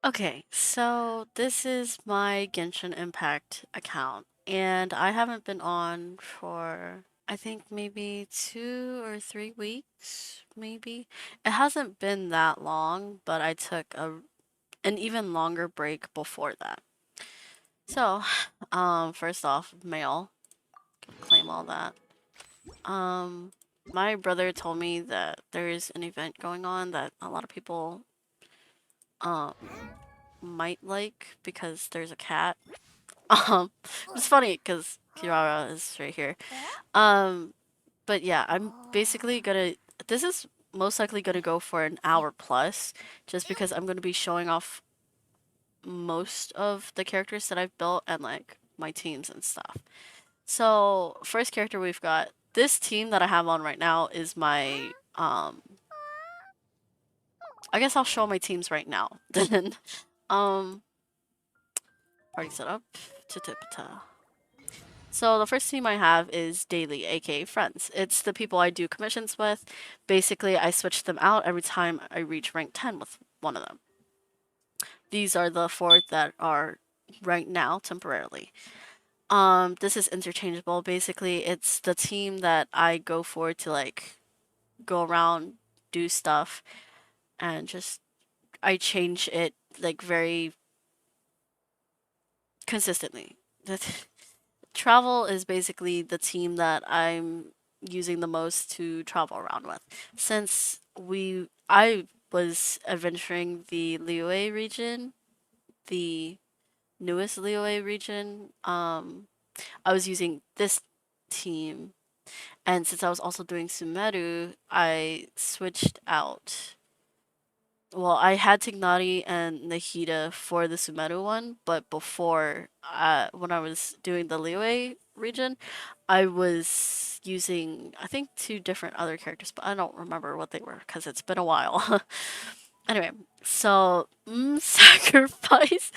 Okay, so this is my Genshin Impact account, and I haven't been on for I think maybe 2 or 3 weeks, maybe. It hasn't been that long, but I took an even longer break before that. So, first off, mail, claim all that. Um, my brother told me that there is an event going on that a lot of people um might like because there's a cat. It's funny because Kirara is right here. Um, but yeah, I'm basically gonna. This is most likely gonna go for an hour plus, just because I'm gonna be showing off most of the characters that I've built and like my teams and stuff. So first character we've got. This team that I have on right now is my I guess I'll show my teams right now. Then um party setup. Ta-ta-ta-ta. So the first team I have is Daily, aka Friends. It's the people I do commissions with. Basically, I switch them out every time I reach rank 10 with one of them. These are the four that are right now temporarily. This is interchangeable. Basically, it's the team that I go for to like go around, do stuff, and just I change it like very consistently. Travel is basically the team that I'm using the most to travel around with. Since I was adventuring the Liyue region, the newest Liyue region, I was using this team. And since I was also doing Sumeru, I switched out. Well, I had Tignari and Nahida for the Sumeru one, but before, when I was doing the Liyue region, I was using, I think, two different other characters, but I don't remember what they were because it's been a while. Anyway, so sacrifice.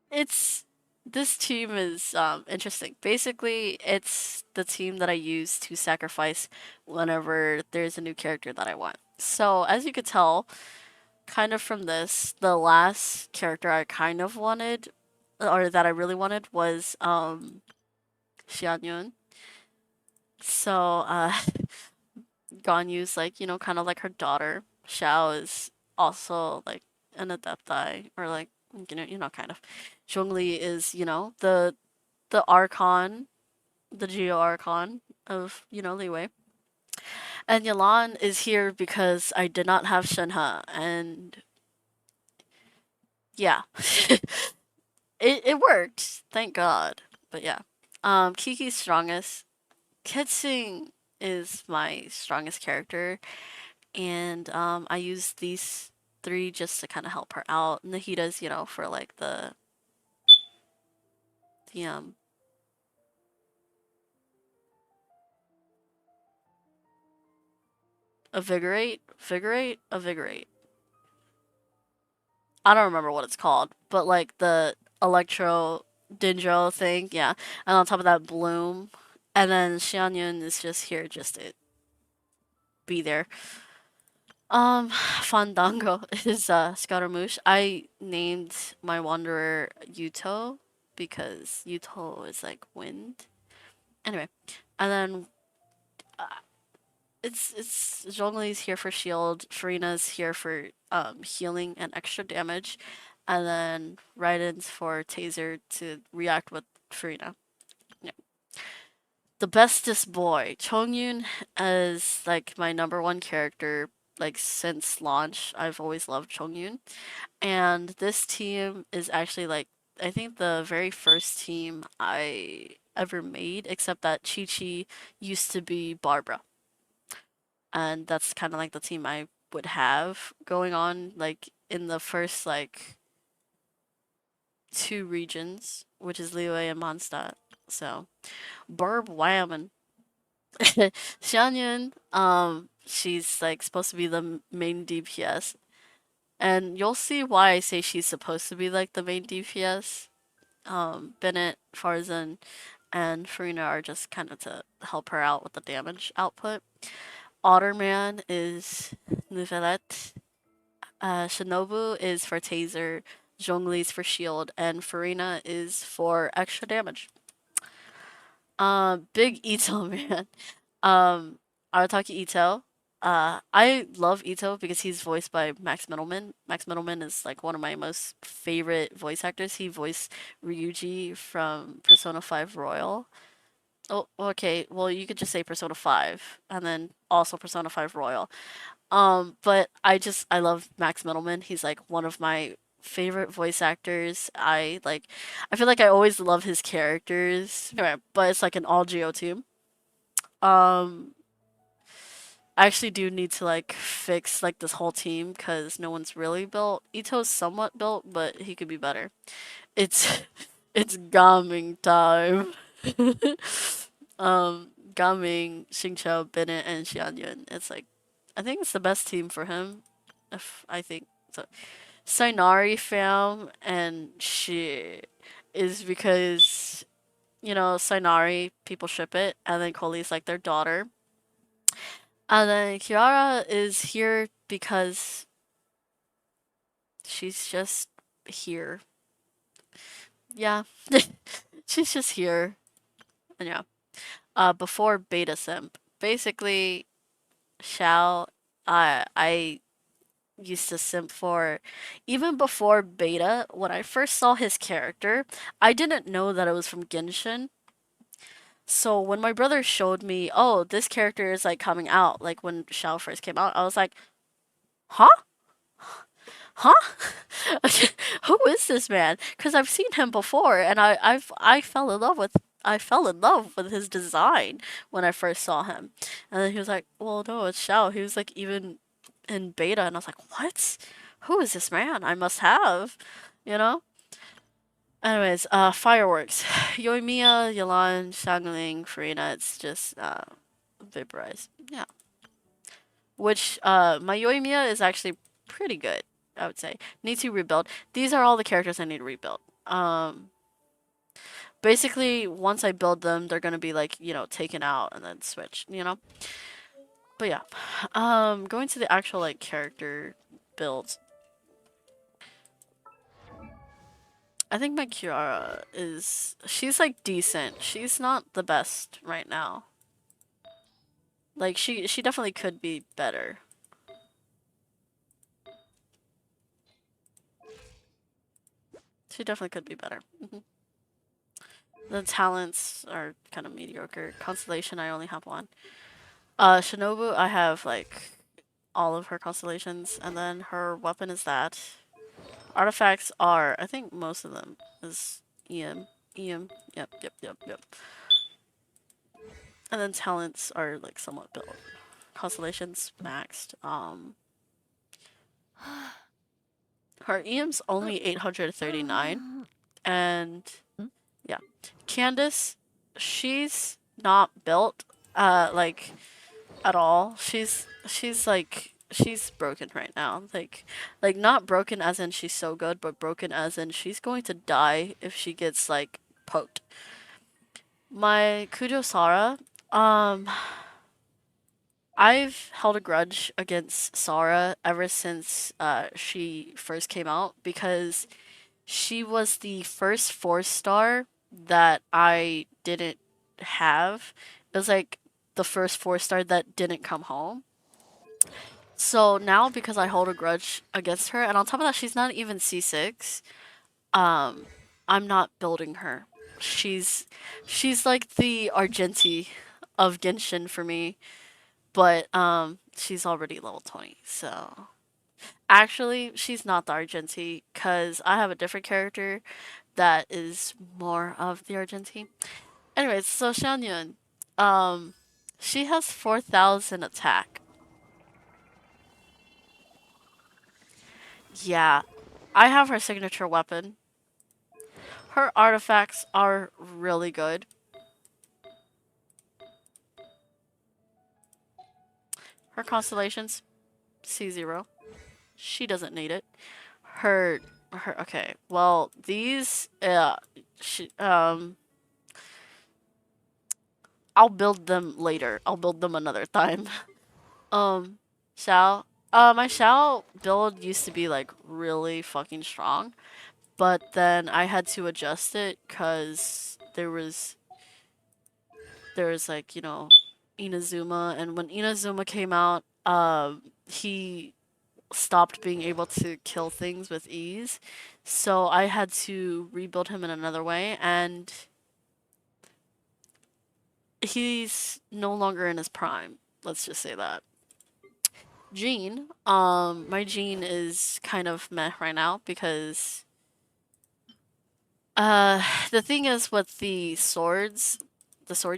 It's this team is interesting. Basically, it's the team that I use to sacrifice whenever there's a new character that I want. So as you could tell, kind of from this, the last character I kind of wanted, or that I really wanted, was Xianyun. So Ganyu's like, kind of like her daughter. Xiao is also like an adepti, or like, kind of. Zhongli is, the Archon, the Geo Archon of, Liyue. And Yalan is here because I did not have Shenhe, and yeah. It worked, thank God. But yeah. Kiki's strongest. Kitsing is my strongest character, and I use these three just to kind of help her out. Nahida's, for like the vigorate. I don't remember what it's called, but like the electro dendro thing, yeah. And on top of that, bloom, and then Xianyun is just here just to be there. Fandango is Scaramouche. I named my wanderer Yuto because Yuto is like wind. Anyway, and then uh, it's Zhongli's here for shield, Farina's here for healing and extra damage, and then Raiden's for taser to react with Farina. Yeah. The bestest boy, Chongyun is like my number one character like since launch. I've always loved Chongyun. And this team is actually like I think the very first team I ever made, except that Chi Chi used to be Barbara. And that's kind of like the team I would have going on like in the first like two regions, which is Liyue and Mondstadt. So, Burb Whammon. Xianyun, she's like supposed to be the main DPS. And you'll see why I say she's supposed to be like the main DPS. Bennett, Farzan, and Farina are just kind of to help her out with the damage output. Otterman is Nouvellette. Shinobu is for taser, Zhongli's for shield, and Farina is for extra damage. Big Ito man. Arataki Ito. I love Ito because he's voiced by Max Middleman. Max Middleman is like one of my most favorite voice actors. He voiced Ryuji from Persona 5 Royal. Oh, okay. Well, you could just say Persona 5 and then also Persona 5 Royal. But I love Max Middleman. He's like one of my favorite voice actors. I feel like I always love his characters. Anyway, but it's like an all Geo team. Um, I actually do need to like fix like this whole team because no one's really built. Ito's somewhat built, but he could be better. It's it's gaming time. Gaming, Xingqiu, Bennett, and Xianyun. It's like I think it's the best team for him. If I think so. Sainari fam and she is because Sainari people ship it, and then Koli's like their daughter, and then Kiara is here because she's just here. Yeah, she's just here, and yeah. Before beta simp, basically, Xiao, I used to simp for even before beta. When I first saw his character, I didn't know that it was from Genshin. So when my brother showed me, oh, this character is like coming out, like when Xiao first came out, I was like, huh? Huh? Who is this man? Because I've seen him before, and I fell in love with his design when I first saw him, and then he was like, "Well, no, it's Xiao." He was like even in beta, and I was like, "What? Who is this man? I must have," you know. Anyways, fireworks. Yoimiya, Yalan, Shangling, Farina. It's just vaporize. Yeah. Which my Yoimiya is actually pretty good, I would say. Need to rebuild. These are all the characters I need to rebuild. Basically once I build them, they're gonna be like, taken out and then switch, But yeah. Going to the actual like character builds. I think my Kiara she's like decent. She's not the best right now. Like she definitely could be better. She definitely could be better. The talents are kind of mediocre. Constellation, I only have one. Shinobu, I have like all of her constellations, and then her weapon is that. Artifacts are, I think most of them is EM. EM. Yep, yep, yep, yep. And then talents are like somewhat built. Constellations maxed. Her EM's only 839, and yeah, Candace, she's not built like at all. She's broken right now. Like not broken as in she's so good, but broken as in she's going to die if she gets like poked. My Kujo Sara, um I've held a grudge against Sara ever since she first came out because she was the first 4-star that I didn't have. It was like the first 4-star that didn't come home. So now because I hold a grudge against her, and on top of that, she's not even C6. Um, I'm not building her. She's she's like the Argenti of Genshin for me, but she's already level 20. So actually, she's not the Argenti because I have a different character that is more of the Argenti. Anyways, so Xianyun, um, she has 4,000 attack. Yeah, I have her signature weapon. Her artifacts are really good. Her constellations, C0. She doesn't need it. Her okay. Well, these she I'll build them later. I'll build them another time. Um Xiao, My Shao build used to be like really fucking strong, but then I had to adjust it because there was like, Inazuma, and when Inazuma came out, he stopped being able to kill things with ease. So I had to rebuild him in another way, and he's no longer in his prime. Let's just say that. Jean, my Jean is kind of meh right now because uh the thing is with the sword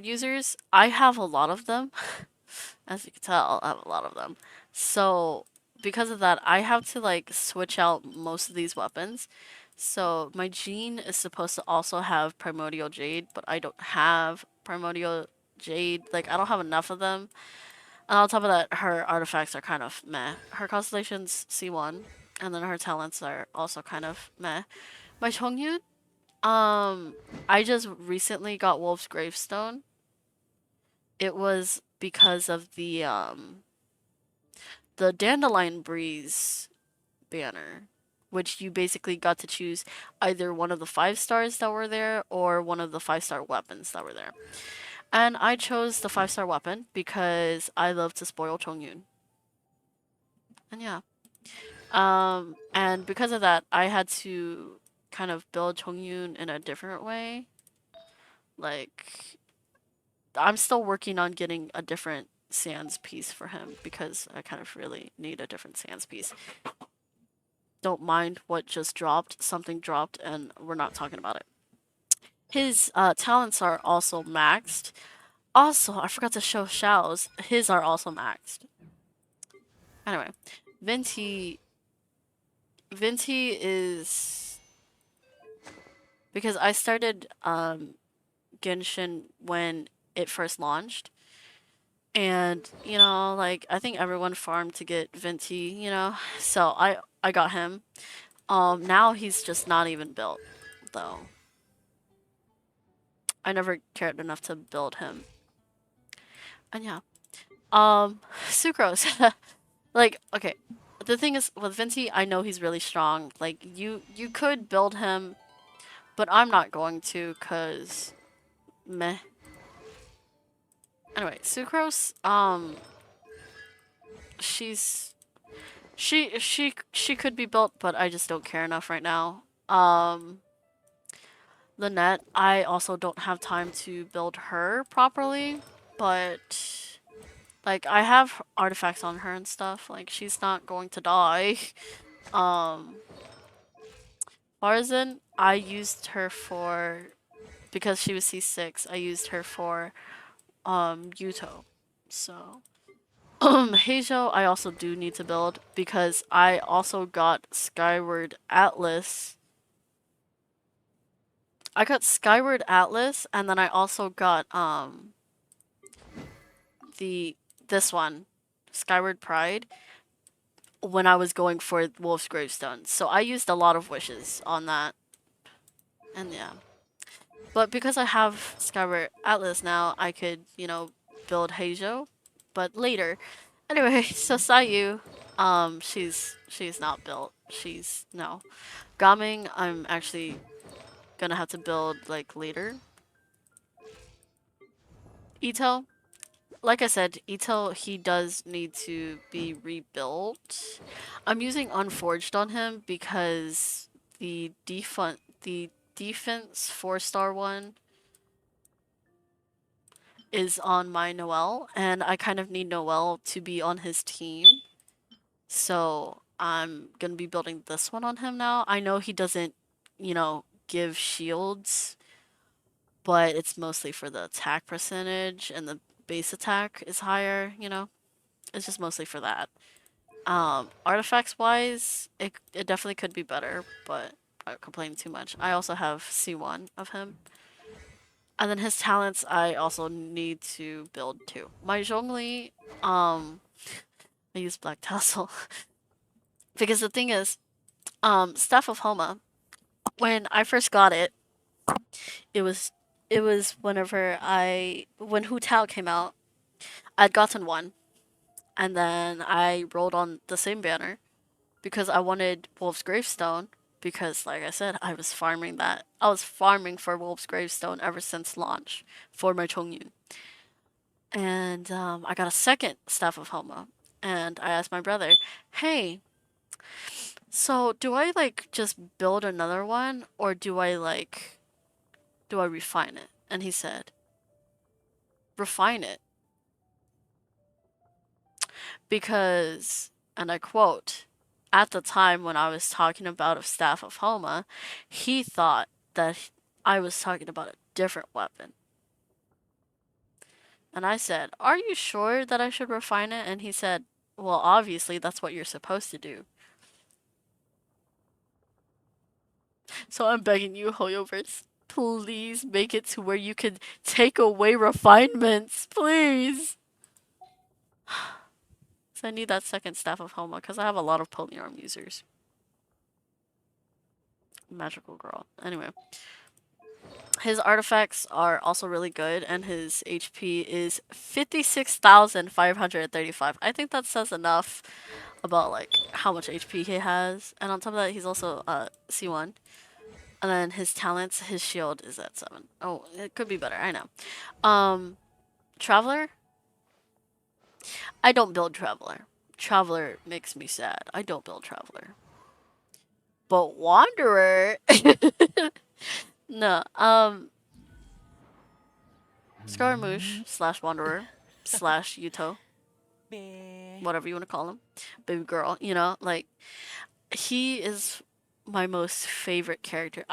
users, I have a lot of them. As you can tell, I have a lot of them. So because of that, I have to like switch out most of these weapons. So my Jean is supposed to also have Primordial Jade, but I don't have Primordial Jade. Like I don't have enough of them. And on top of that, her artifacts are kind of meh. Her constellation's C1, and then her talents are also kind of meh. My Chongyun, um, I just recently got Wolf's Gravestone. It was because of the Dandelion Breeze banner, which you basically got to choose either one of the 5 stars that were there or one of the 5-star weapons that were there. And I chose the 5-star weapon because I love to spoil Chongyun. And yeah. And because of that, I had to kind of build Chongyun in a different way. Like, I'm still working on getting a different Sans piece for him because I kind of really need a different Sans piece. Don't mind what just dropped. Something dropped, and we're not talking about it. His talents are also maxed. Also, I forgot to show Xiao's. His are also maxed. Anyway, Venti. Venti is because I started Genshin when it first launched. And, like I think everyone farmed to get Venti. So I got him. Now he's just not even built though. I never cared enough to build him. And yeah. Sucrose. Like, okay. The thing is with Venti, I know he's really strong. Like you could build him, but I'm not going to cuz meh. Anyway, Sucrose, she's she could be built, but I just don't care enough right now. Lynette, I also don't have time to build her properly, but like I have artifacts on her and stuff. Like she's not going to die. Um, Farzan, I used her for because she was C6. I used her for Yuto. So Heijo, I also do need to build because I also got Skyward Atlas. I got Skyward Atlas, and then I also got the this one, Skyward Pride, when I was going for Wolf's Gravestone. So I used a lot of wishes on that, and yeah. But because I have Skyward Atlas now, I could, build Heijo, but later. Anyway, so Sayu, she's not built. She's no. Gaming, I'm actually gonna have to build like later. Ito, like I said, Ito, he does need to be rebuilt. I'm using Unforged on him because the defense 4-star one is on my Noel, and I kind of need Noel to be on his team. So I'm gonna be building this one on him now. I know he doesn't, give shields, but it's mostly for the attack percentage and the base attack is higher. It's just mostly for that. Artifacts wise, it definitely could be better, but I'm not complaining too much. I also have C1 of him. And then his talents I also need to build too. My Zhongli, I use Black Tassel. Because the thing is, Staff of Homa, when I first got it, it was it was when Hu Tao came out. I'd gotten one, And then I rolled on the same banner because I wanted Wolf's Gravestone because like I said, I was farming that. I was farming for Wolf's Gravestone ever since launch for my Chongyun. And I got a second Staff of Homa. And I asked my brother, hey, so do I like just build another one or do I refine it? And he said, refine it because, and I quote, at the time when I was talking about a Staff of Homa, he thought that I was talking about a different weapon. And I said, are you sure that I should refine it? And he said, well, obviously that's what you're supposed to do. So I'm begging you, Hoyoverse, please make it to where you can take away refinements, please. So I need that second Staff of Homa because I have a lot of polyarm users. Magical girl. Anyway, his artifacts are also really good, and his HP is 56,535. I think that says enough about like how much HP he has. And on top of that, he's also C1. And then his talents, his shield is at 7. Oh, it could be better. I know. Traveler. I don't build Traveler. Traveler makes me sad. I don't build Traveler. But Wanderer. No. Scaramouche slash Wanderer slash Yuto, whatever you want to call him, baby girl. You know, like he is my most favorite character.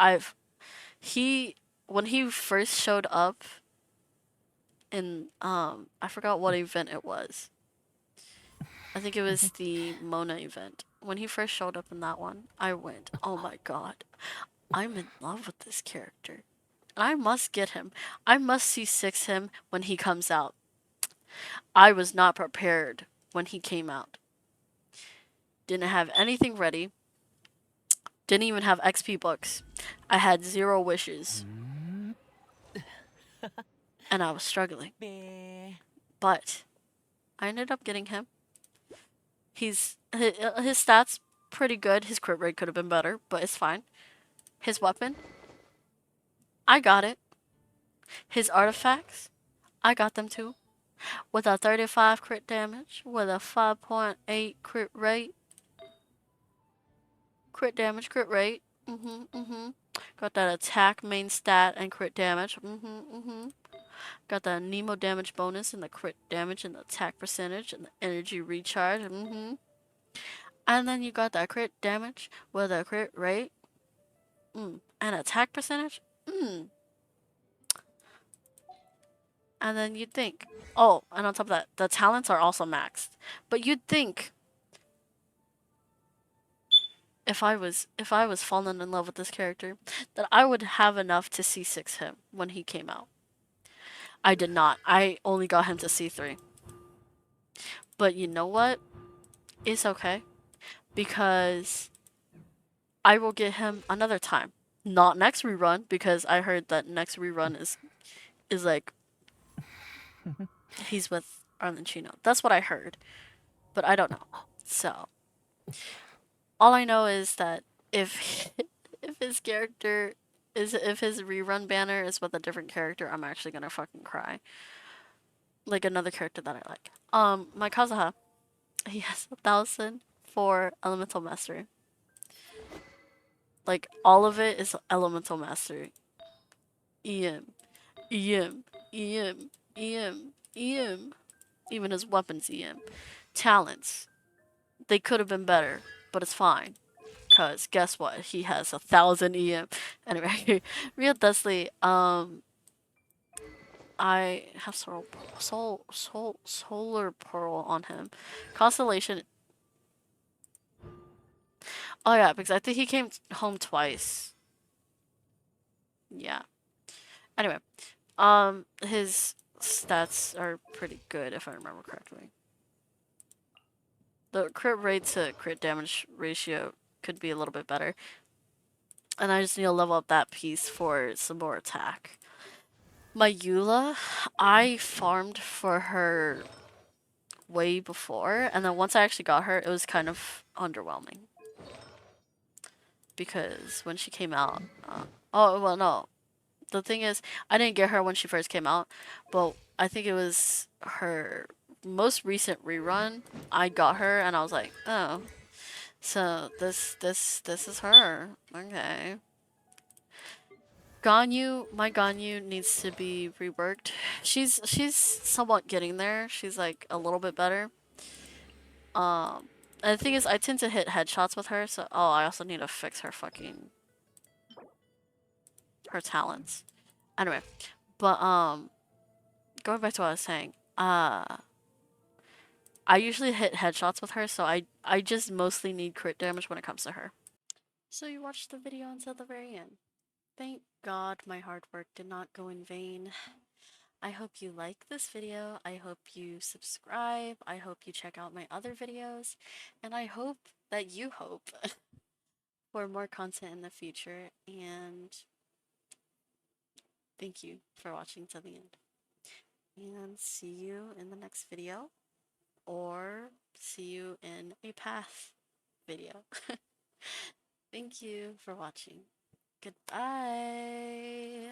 He when he first showed up in I forgot what event it was. I think it was the Mona event. When he first showed up in that one, I went, "Oh my god, I'm in love with this character. I must get him. I must C6 him when he comes out." I was not prepared when he came out. Didn't have anything ready. Didn't even have XP books. I had 0 wishes. And I was struggling. But I ended up getting him. His stats pretty good. His crit rate could have been better, but it's fine. His weapon, I got it. His artifacts, I got them too. With a 35 crit damage, with a 5.8 crit rate. Crit damage, crit rate. Got that attack main stat and crit damage. Got the Nemo damage bonus and the crit damage and the attack percentage and the energy recharge. And then you got that crit damage with a crit rate. And attack percentage. And then you'd think, oh, and on top of that, the talents are also maxed. But you'd think if I was falling in love with this character, that I would have enough to C6 him when he came out. I did not. I only got him to C3. But you know what? It's okay. Because I will get him another time. Not next rerun, because I heard that next rerun is like he's with Arlenchino. That's what I heard. But I don't know. So all I know is that if if his character if his rerun banner is with a different character, I'm actually gonna fucking cry. Like another character that I like. My Kazuha, he has 1,000 for Elemental Mastery. Like all of it is Elemental Mastery. EM, EM, EM, EM, EM. Even his weapons EM. Talents, they could have been better, but it's fine. Cause guess what? He has 1,000 EM. Anyway, Real Dusty, I have Solar Pearl on him. Constellation. Oh yeah, because I think he came home twice. Yeah. Anyway, his stats are pretty good if I remember correctly. The crit rate to crit damage ratio could be a little bit better. And I just need to level up that piece for some more attack. My Eula, I farmed for her way before, and then once I actually got her, it was kind of underwhelming because when she came out, oh well, no, the thing is, I didn't get her when she first came out, but I think it was her most recent rerun. I got her, and I was like, oh, so this is her. Okay. Ganyu, my Ganyu needs to be reworked. She's somewhat getting there. She's like a little bit better. Um, and the thing is, I tend to hit headshots with her, so oh, I also need to fix her fucking her talents. Anyway, but going back to what I was saying, I usually hit headshots with her, so I just mostly need crit damage when it comes to her. So you watched the video until the very end. Thank God my hard work did not go in vain. I hope you like this video. I hope you subscribe. I hope you check out my other videos. And I hope that you hope for more content in the future. And thank you for watching till the end. And see you in the next video. Or see you in a path video. Thank you for watching. Goodbye.